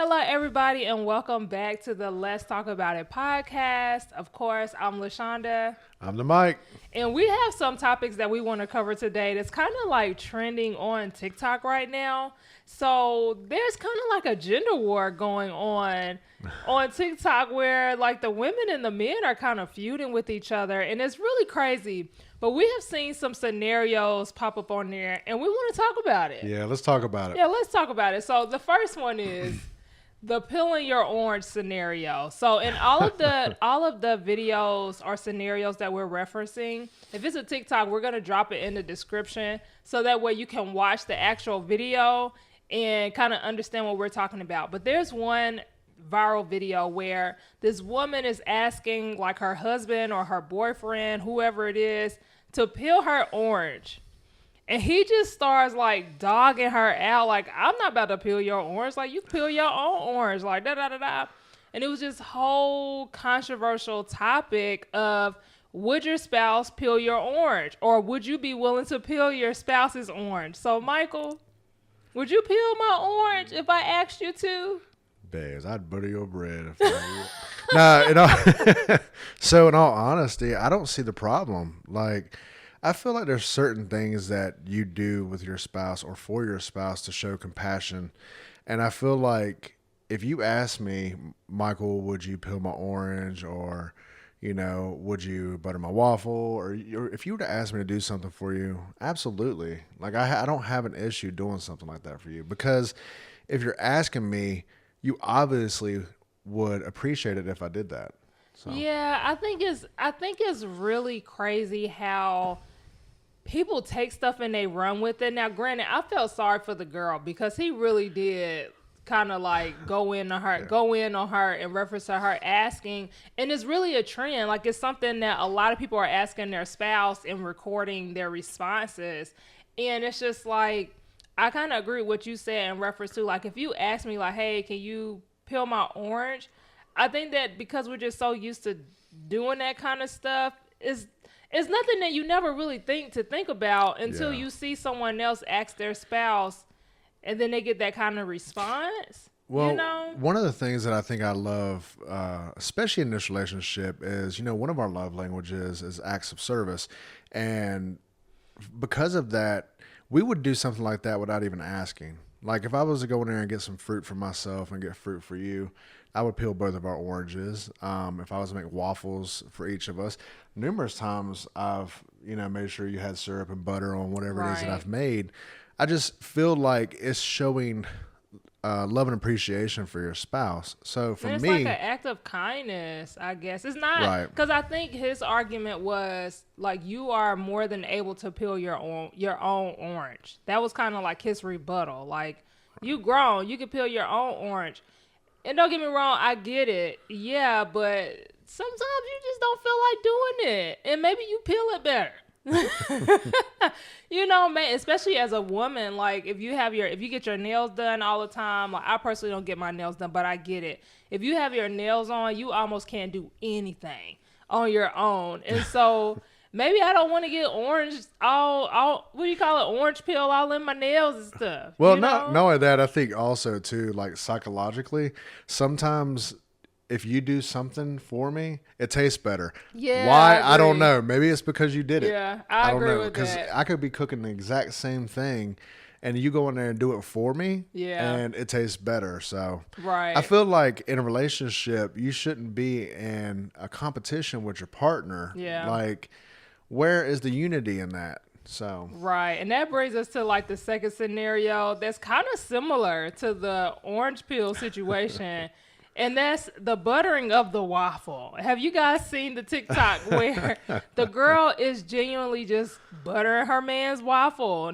Hello, everybody, and welcome back to the Let's Talk About It podcast. Of course, I'm Lashawnda. I'm the Mike. And we have some topics that we want to cover today that's kind of like trending on TikTok right now. So there's kind of like a gender war going on TikTok where like the women and the men are kind of feuding with each other. And it's really crazy. But we have seen some scenarios pop up on there and we want to talk about it. Yeah, let's talk about it. Yeah, let's talk about it. So the first one is the peeling your orange scenario. So in all of the videos or scenarios that we're referencing, if it's a TikTok, we're gonna drop it in the description so that way you can watch the actual video and kind of understand what we're talking about. But there's one viral video where this woman is asking like her husband or her boyfriend, whoever it is, to peel her orange. And he just starts like dogging her out. Like, I'm not about to peel your orange. Like, you peel your own orange. Like, da da da da. And it was this whole controversial topic of, would your spouse peel your orange? Or would you be willing to peel your spouse's orange? So, Michael, would you peel my orange if I asked you to? Bears, I'd butter your bread. Nah, so in all honesty, I don't see the problem. Like, I feel like there's certain things that you do with your spouse or for your spouse to show compassion. And I feel like if you ask me, Michael, would you peel my orange, or, would you butter my waffle, or if you were to ask me to do something for you, absolutely. Like I don't have an issue doing something like that for you, because if you're asking me, you obviously would appreciate it if I did that. So. Yeah, I think it's really crazy how people take stuff and they run with it. Now, granted, I felt sorry for the girl because he really did kind of like go in on her in reference to her asking. And it's really a trend. Like, it's something that a lot of people are asking their spouse and recording their responses. And it's just like, I kind of agree with what you said in reference to, like, if you ask me, like, hey, can you peel my orange? I think that because we're just so used to doing that kind of stuff, it's nothing that you never really think about until you see someone else ask their spouse, and then they get that kind of response. Well, one of the things that I think I love, especially in this relationship, is, one of our love languages is acts of service. And because of that, we would do something like that without even asking. Like, if I was to go in there and get some fruit for myself and get fruit for you, I would peel both of our oranges. If I was to make waffles for each of us, numerous times I've, made sure you had syrup and butter on whatever it is that I've made. I just feel like it's showing love and appreciation for your spouse. So for me, it's like an act of kindness, I guess. It's not, because I think his argument was like, you are more than able to peel your own orange. That was kind of like his rebuttal. Like, you grown, you can peel your own orange. And don't get me wrong, I get it. Yeah, but sometimes you just don't feel like doing it. And maybe you peel it better. Man, especially as a woman, like if you get your nails done all the time, like I personally don't get my nails done, but I get it. If you have your nails on, you almost can't do anything on your own. And so maybe I don't want to get orange all what do you call it, orange peel all in my nails and stuff. Well, not only that, I think also too, like psychologically, sometimes if you do something for me, it tastes better. Yeah. Why? I don't know. Maybe it's because you did it. Yeah, I don't agree know. with that. Because I could be cooking the exact same thing, and you go in there and do it for me, and it tastes better. So I feel like in a relationship, you shouldn't be in a competition with your partner. Yeah. Like, where is the unity in that? So right, and that brings us to like the second scenario that's kind of similar to the orange peel situation. And that's the buttering of the waffle. Have you guys seen the TikTok where the girl is genuinely just buttering her man's waffle?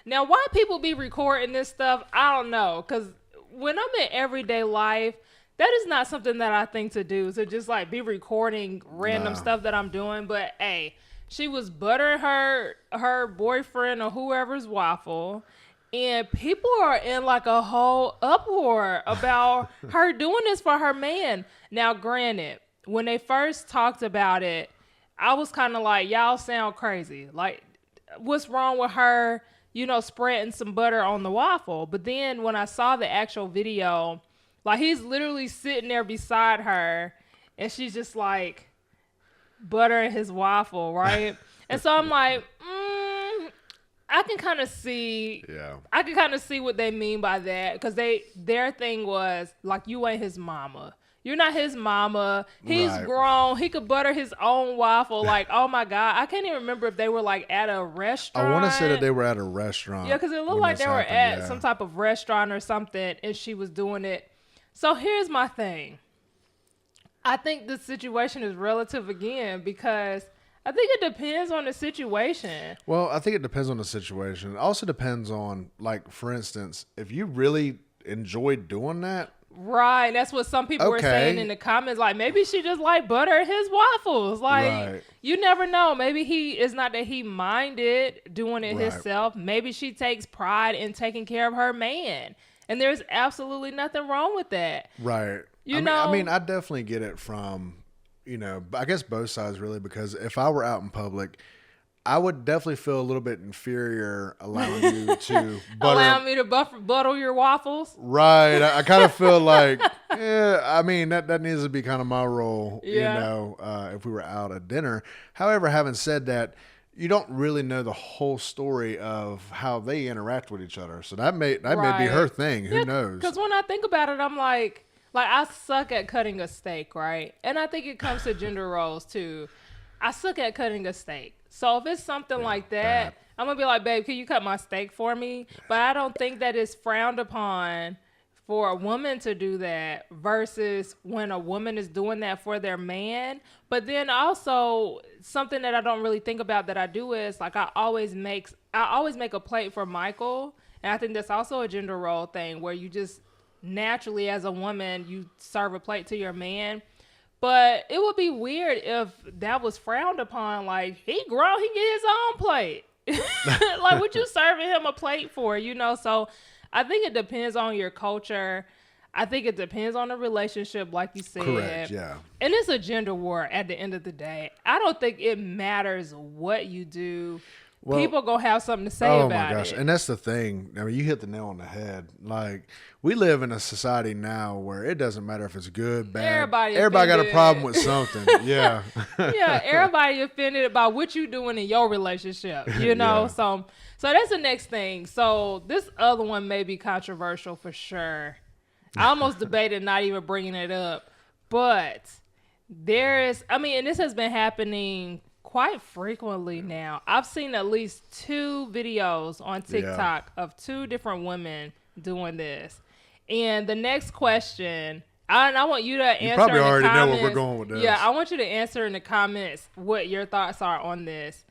Now why people be recording this stuff, I don't know. Because when I'm in everyday life, that is not something that I think to do. So just like be recording random stuff that I'm doing. But hey, she was buttering her boyfriend or whoever's waffle. And people are in like a whole uproar about her doing this for her man. Now, granted, when they first talked about it, I was kind of like, y'all sound crazy. Like, what's wrong with her, spreading some butter on the waffle? But then when I saw the actual video, Like, he's literally sitting there beside her, and she's just like buttering his waffle, right? And so I'm like, I can kind of see, I can kind of see what they mean by that, because their thing was like, you ain't his mama. You're not his mama. He's grown. He could butter his own waffle. Like, oh my God. I can't even remember if they were like at a restaurant. I want to say that they were at a restaurant. Yeah, because it looked like they were at some type of restaurant or something, and she was doing it. So here's my thing. I think the situation is relative again, because I think it depends on the situation. Well, I think it depends on the situation. It also depends on, like, for instance, if you really enjoyed doing that. Right. That's what some people were saying in the comments. Like, maybe she just like butter his waffles. Like, you never know. Maybe it's not that he minded doing it himself. Maybe she takes pride in taking care of her man. And there's absolutely nothing wrong with that. Right. I mean, I definitely get it from, I guess both sides really, because if I were out in public, I would definitely feel a little bit inferior allowing you to allow me to butter your waffles. Right. I kind of feel like, I mean, that needs to be kind of my role, if we were out at dinner. However, having said that, you don't really know the whole story of how they interact with each other. So that may be her thing. Who knows? Because when I think about it, I'm like I suck at cutting a steak, right? And I think it comes to gender roles too. I suck at cutting a steak. So if it's something like that, I'm going to be like, babe, can you cut my steak for me? But I don't think that it's frowned upon for a woman to do that versus when a woman is doing that for their man. But then also something that I don't really think about that I do is, like, I always make a plate for Michael. And I think that's also a gender role thing, where you just naturally, as a woman, you serve a plate to your man. But it would be weird if that was frowned upon. Like, he grown, he get his own plate. Like, what you serving him a plate for, So I think it depends on your culture. I think it depends on the relationship, like you said. Correct, yeah. And it's a gender war at the end of the day. I don't think it matters what you do. Well, people gonna have something to say about it. Oh my gosh. And that's the thing. I mean, you hit the nail on the head. Like, we live in a society now where it doesn't matter if it's good, bad. Everybody got a problem with something. Yeah. Yeah. Everybody offended about what you doing in your relationship, Yeah. So that's the next thing. So this other one may be controversial for sure. I almost debated not even bringing it up, but and this has been happening quite frequently now. I've seen at least 2 videos on TikTok of 2 different women doing this. And the next question, I want you to answer in the comments. You probably already know where we're going with this. Yeah, I want you to answer in the comments what your thoughts are on this.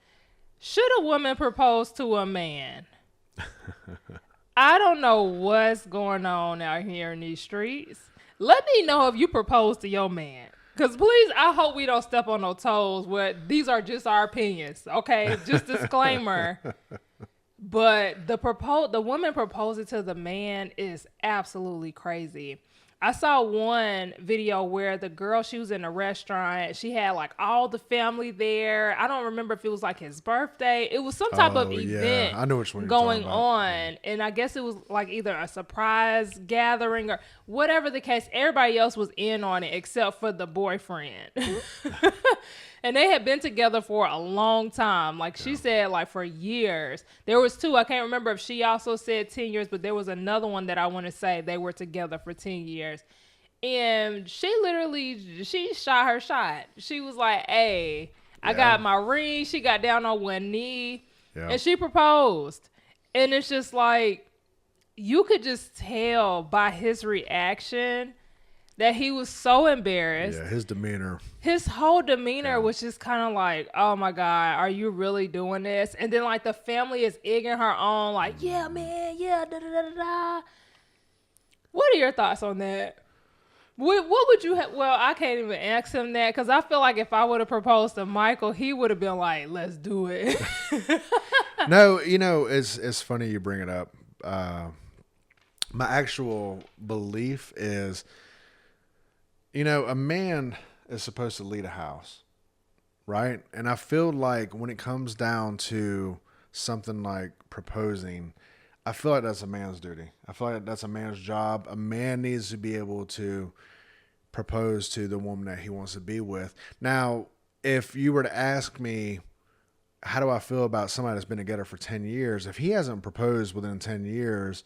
Should a woman propose to a man? I don't know what's going on out here in these streets. Let me know if you propose to your man. Because please, I hope we don't step on no toes where these are just our opinions, okay? Just disclaimer. But the woman proposing to the man is absolutely crazy. I saw one video where the girl, she was in a restaurant. She had like all the family there. I don't remember if it was like his birthday. It was some type of event I know which one going on. And I guess it was like either a surprise gathering or whatever the case. Everybody else was in on it except for the boyfriend. And they had been together for a long time. Like she said, like for years. There was 2. I can't remember if she also said 10 years, but there was another one that I want to say they were together for 10 years. And she shot her shot. She was like, hey, I got my ring. She got down on one knee and she proposed. And it's just like, you could just tell by his reaction that he was so embarrassed. Yeah, his demeanor. His whole demeanor was just kind of like, oh my God, are you really doing this? And then like the family is egging her on, like, yeah, man, yeah, da da da da da. What are your thoughts on that? What would you have? Well, I can't even ask him that because I feel like if I would have proposed to Michael, he would have been like, let's do it. No, it's funny you bring it up. My actual belief is, a man is supposed to lead a house, right? And I feel like when it comes down to something like proposing, I feel like that's a man's duty. I feel like that's a man's job. A man needs to be able to propose to the woman that he wants to be with. Now, if you were to ask me, how do I feel about somebody that's been together for 10 years? If he hasn't proposed within 10 years,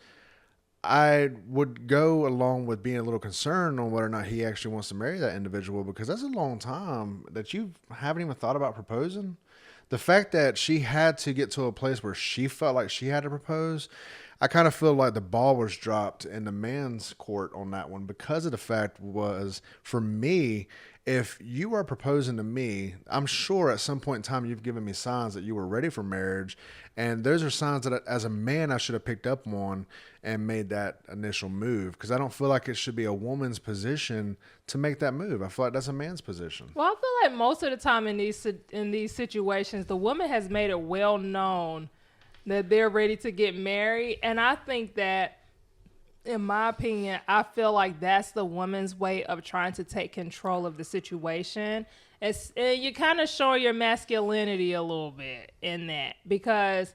I would go along with being a little concerned on whether or not he actually wants to marry that individual, because that's a long time that you haven't even thought about proposing. The fact that she had to get to a place where she felt like she had to propose, I kind of feel like the ball was dropped in the man's court on that one, because of the fact was, for me, if you are proposing to me, I'm sure at some point in time you've given me signs that you were ready for marriage. And those are signs that as a man I should have picked up on and made that initial move, because I don't feel like it should be a woman's position to make that move. I feel like that's a man's position. Well, I feel like most of the time in these situations, the woman has made it well known that they're ready to get married. And I think that, in my opinion, I feel like that's the woman's way of trying to take control of the situation. And you're kind of showing your masculinity a little bit in that, because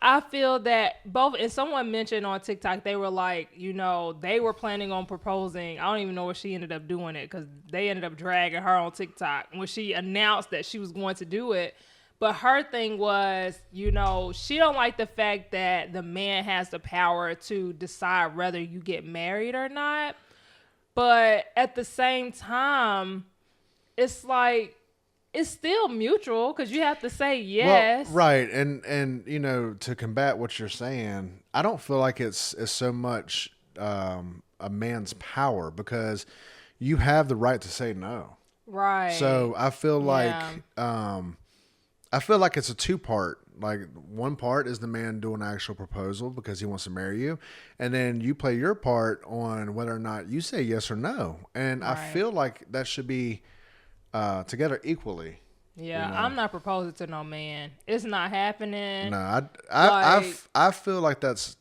I feel that and someone mentioned on TikTok, they were like, they were planning on proposing. I don't even know if she ended up doing it, because they ended up dragging her on TikTok when she announced that she was going to do it. But her thing was, she don't like the fact that the man has the power to decide whether you get married or not. But at the same time, it's like, it's still mutual, because you have to say yes. Well, right. And to combat what you're saying, I don't feel like it's so much a man's power, because you have the right to say no. Right. So I feel like it's a two-part. Like, one part is the man doing an actual proposal because he wants to marry you, and then you play your part on whether or not you say yes or no. And right. I feel like that should be together equally. Yeah, I'm not proposing to no man. It's not happening. No, I feel like that's.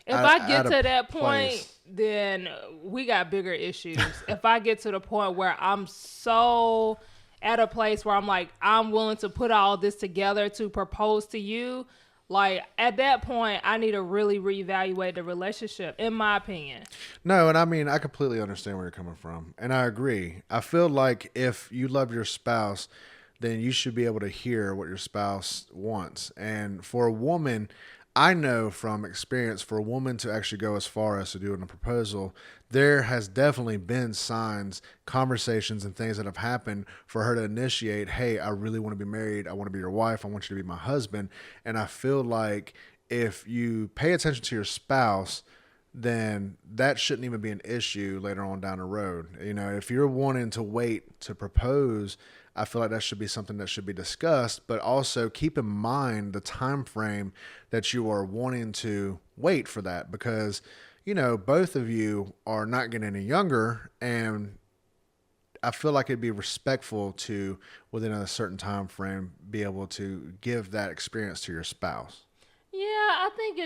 If I get to that point, then we got bigger issues. If I get to the point where I'm so at a place where I'm like, I'm willing to put all this together to propose to you, like, at that point, I need to really reevaluate the relationship, in my opinion. No, and I mean, I completely understand where you're coming from, and I agree. I feel like if you love your spouse, then you should be able to hear what your spouse wants. And for a woman, I know from experience, for a woman to actually go as far as to doing a proposal, there has definitely been signs, conversations, and things that have happened for her to initiate, hey, I really want to be married. I want to be your wife. I want you to be my husband. And I feel like if you pay attention to your spouse, then that shouldn't even be an issue later on down the road. If you're wanting to wait to propose, I feel like that should be something that should be discussed, but also keep in mind the time frame that you are wanting to wait for that, because, both of you are not getting any younger, and I feel like it'd be respectful to, within a certain time frame, be able to give that experience to your spouse. Yeah, I think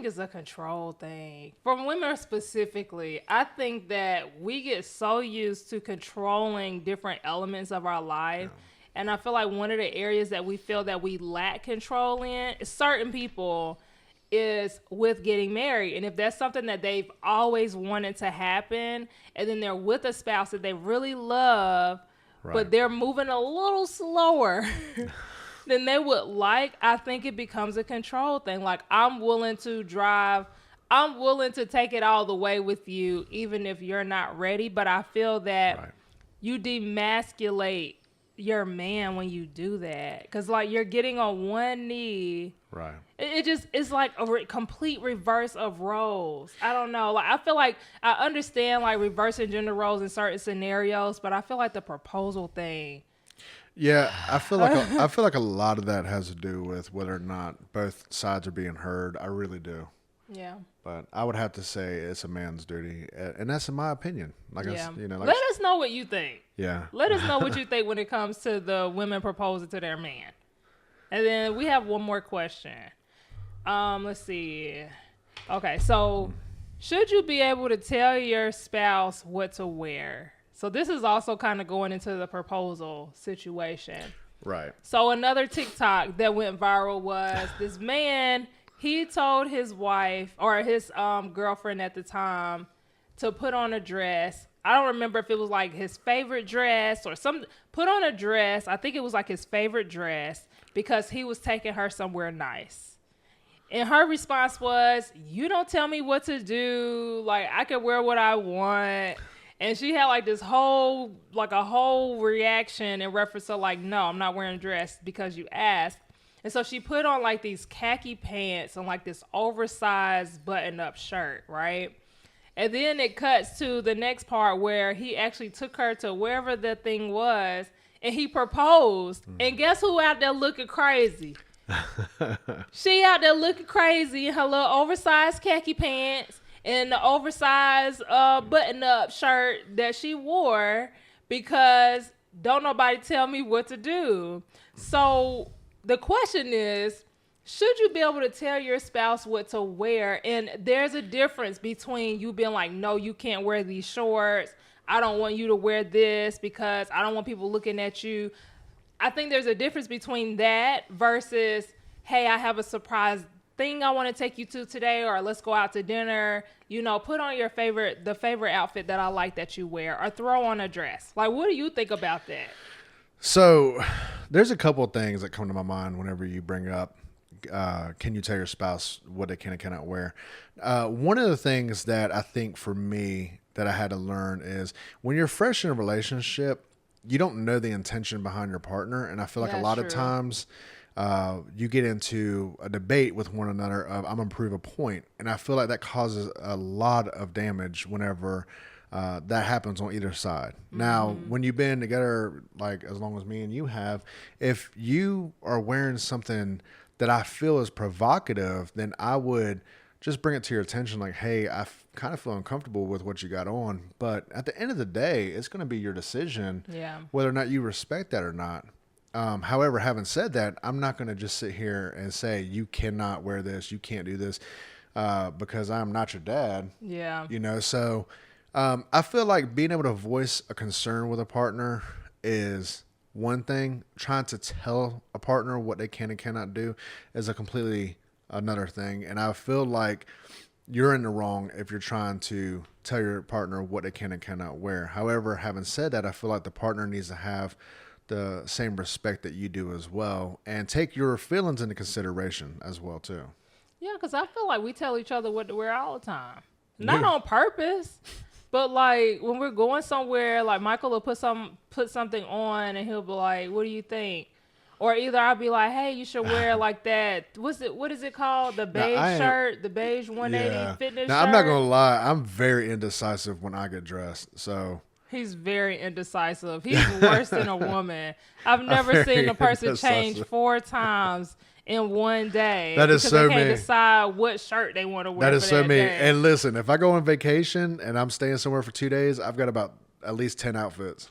it's a control thing. For women specifically, I think that we get so used to controlling different elements of our life. Yeah. And I feel like one of the areas that we feel that we lack control in, certain people, is with getting married. And if that's something that they've always wanted to happen, and then they're with a spouse that they really love, right, but they're moving a little slower than they would like, I think it becomes a control thing. Like, I'm willing to take it all the way with you, even if you're not ready. But I feel that you demasculate your man when you do that, because, like, you're getting on one knee. Right. It's like a complete reverse of roles. I don't know. Like, I feel like I understand, like, reversing gender roles in certain scenarios, but I feel like the proposal thing. Yeah, I feel like a lot of that has to do with whether or not both sides are being heard. I really do. Yeah. But I would have to say it's a man's duty, and that's in my opinion. Let us know what you think. Yeah. Let us know what you think when it comes to the women proposing to their man. And then we have one more question. Let's see. Okay, so should you be able to tell your spouse what to wear? So this is also kind of going into the proposal situation. Right. So another TikTok that went viral was this man, he told his wife or his girlfriend at the time to put on a dress. I don't remember if it was like his favorite dress or something. Put on a dress. I think it was like his favorite dress because he was taking her somewhere nice. And her response was, "You don't tell me what to do. Like, I can wear what I want." And she had like a whole reaction in reference to like, "No, I'm not wearing a dress because you asked." And so she put on like these khaki pants and like this oversized button-up shirt, right? And then it cuts to the next part where he actually took her to wherever the thing was and he proposed. And guess who out there looking crazy? She out there looking crazy in her little oversized khaki pants and the oversized button-up shirt that she wore because don't nobody tell me what to do. So the question is, should you be able to tell your spouse what to wear? And there's a difference between you being like, no, you can't wear these shorts. I don't want you to wear this because I don't want people looking at you. I think there's a difference between that versus, hey, I have a surprise thing I want to take you to today, or let's go out to dinner. You know, put on the favorite outfit that I like that you wear, or throw on a dress. Like, what do you think about that? So there's a couple of things that come to my mind whenever you bring up, can you tell your spouse what they can and cannot wear? One of the things that I think for me that I had to learn is when you're fresh in a relationship, you don't know the intention behind your partner. And I feel like a lot of times you get into a debate with one another of, I'm going to prove a point. And I feel like that causes a lot of damage whenever that happens on either side. Now, when you've been together, like as long as me and you have, if you are wearing something that I feel is provocative, then I would just bring it to your attention like, hey, I kind of feel uncomfortable with what you got on. But at the end of the day, it's going to be your decision whether or not you respect that or not. However, having said that, I'm not going to just sit here and say, you cannot wear this, you can't do this, because I'm not your dad. Yeah. You know, so I feel like being able to voice a concern with a partner is one thing. Trying to tell a partner what they can and cannot do is a completely another thing. And I feel like you're in the wrong if you're trying to tell your partner what they can and cannot wear. However, having said that, I feel like the partner needs to have the same respect that you do as well and take your feelings into consideration as well too. Yeah, because I feel like we tell each other what to wear all the time. Not on purpose. But like when we're going somewhere, like Michael will put something on and he'll be like, "What do you think?" Or either I'll be like, "Hey, you should wear like that. What is it called? The beige shirt, the beige 180 fitness now, shirt." I'm not gonna lie, I'm very indecisive when I get dressed. So he's very indecisive. He's worse than a woman. I've never seen a person change 4 times in one day. That is so they can't me. decide what shirt they want to wear. That is so me. Day. And listen, if I go on vacation and I'm staying somewhere for 2 days, I've got about at least 10 outfits.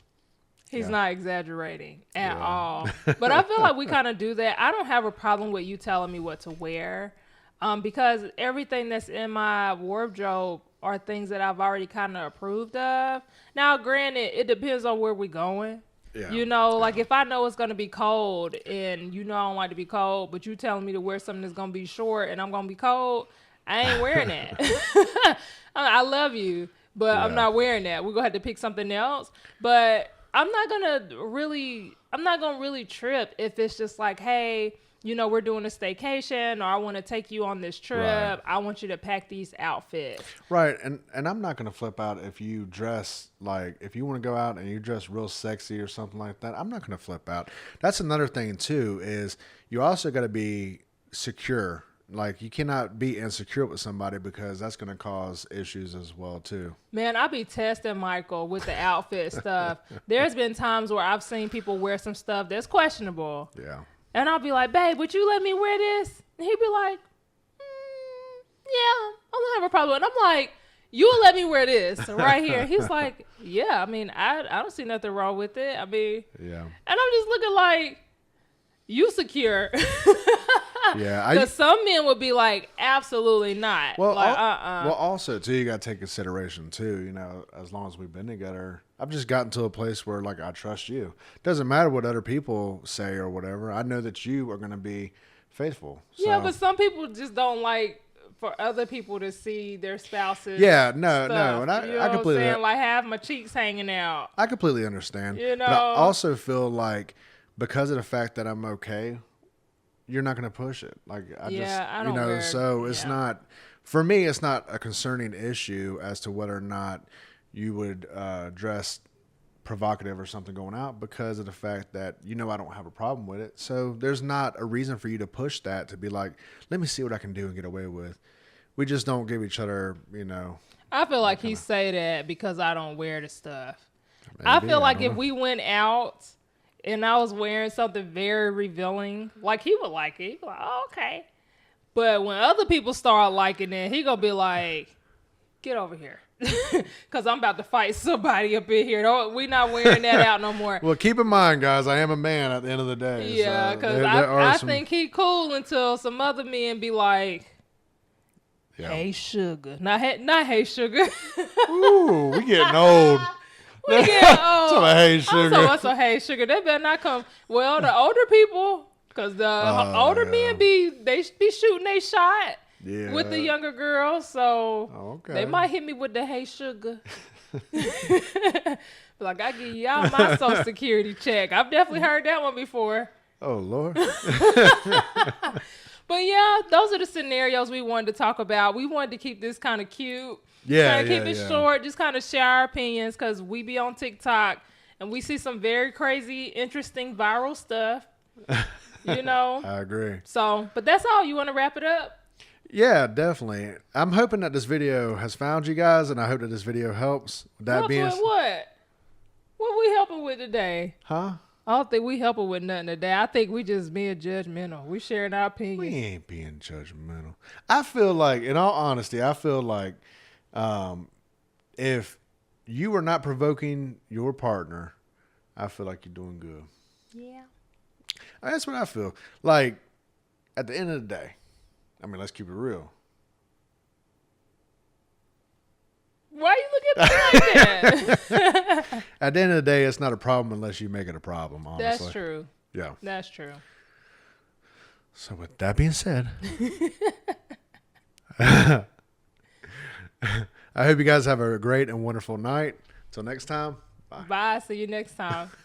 He's not exaggerating at all. But I feel like we kind of do that. I don't have a problem with you telling me what to wear, because everything that's in my wardrobe are things that I've already kind of approved of. Now, granted, it depends on where we're going. Yeah. You know, like if I know it's going to be cold and you know I don't like to be cold, but you telling me to wear something that's going to be short and I'm going to be cold, I ain't wearing that. I love you, but I'm not wearing that. We're going to have to pick something else. But I'm not going to really trip if it's just like, hey, you know, we're doing a staycation or I want to take you on this trip. Right. I want you to pack these outfits. Right. And I'm not going to flip out if you dress like, if you want to go out and you dress real sexy or something like that, I'm not going to flip out. That's another thing too, is you also got to be secure. Like you cannot be insecure with somebody because that's going to cause issues as well too. Man, I be testing Michael with the outfit stuff. There's been times where I've seen people wear some stuff that's questionable. Yeah. And I'll be like, "Babe, would you let me wear this?" And he'd be like, "Yeah, I don't have a problem." And I'm like, "You will let me wear this right here?" He's like, "Yeah, I mean, I don't see nothing wrong with it. I mean," yeah. And I'm just looking like, "You secure?" Yeah, Because some men would be like, absolutely not. well, Like, well, also too, you got to take consideration too. You know, as long as we've been together, I've just gotten to a place where like I trust you. Doesn't matter what other people say or whatever. I know that you are going to be faithful. So. Yeah, but some people just don't like for other people to see their spouses. Yeah, no, stuff. and I You know completely, what I'm saying? Like have my cheeks hanging out. I completely understand. You But I know? also feel like because of the fact that I'm okay, you're not going to push it. Like I I don't wear, so it's not for me. It's not a concerning issue as to whether or not you would dress provocative or something going out because of the fact that I don't have a problem with it. So there's not a reason for you to push that to be like, let me see what I can do and get away with. We just don't give each other, I feel like he say that because I don't wear the stuff. Maybe, I feel like don't if know. we went out and I was wearing something very revealing, like he would like it. He'd be like, oh, okay. But when other people start liking it, he gonna be like, get over here. Because I'm about to fight somebody up in here. We not wearing that out no more. Well, keep in mind, guys, I am a man at the end of the day. Yeah, so because I think he cool until some other men be like, hey, sugar. Not hey, sugar. Ooh, we getting old. We getting old. So, hey, sugar. So, hey, sugar. They better not come. Well, the older people, because the older men they be shooting they shot with the younger girls. So they might hit me with the hey, sugar. Like, I give y'all my social security check. I've definitely heard that one before. Oh, Lord. But yeah, those are the scenarios we wanted to talk about. We wanted to keep this kind of cute. Yeah, Kind of keep it short, just kind of share our opinions because we be on TikTok and we see some very crazy, interesting, viral stuff. I agree. So, but that's all. You want to wrap it up? Yeah, definitely. I'm hoping that this video has found you guys, and I hope that this video helps. That being what? What we helping with today? Huh? I don't think we helping with nothing today. I think we just being judgmental. We sharing our opinions. We ain't being judgmental. I feel like, in all honesty, if you are not provoking your partner, I feel like you're doing good. Yeah. That's what I feel. Like, at the end of the day, let's keep it real. Why you looking at me like that? At the end of the day, it's not a problem unless you make it a problem, honestly. That's true. Yeah. That's true. So with that being said, I hope you guys have a great and wonderful night. Until next time, bye. Bye. See you next time.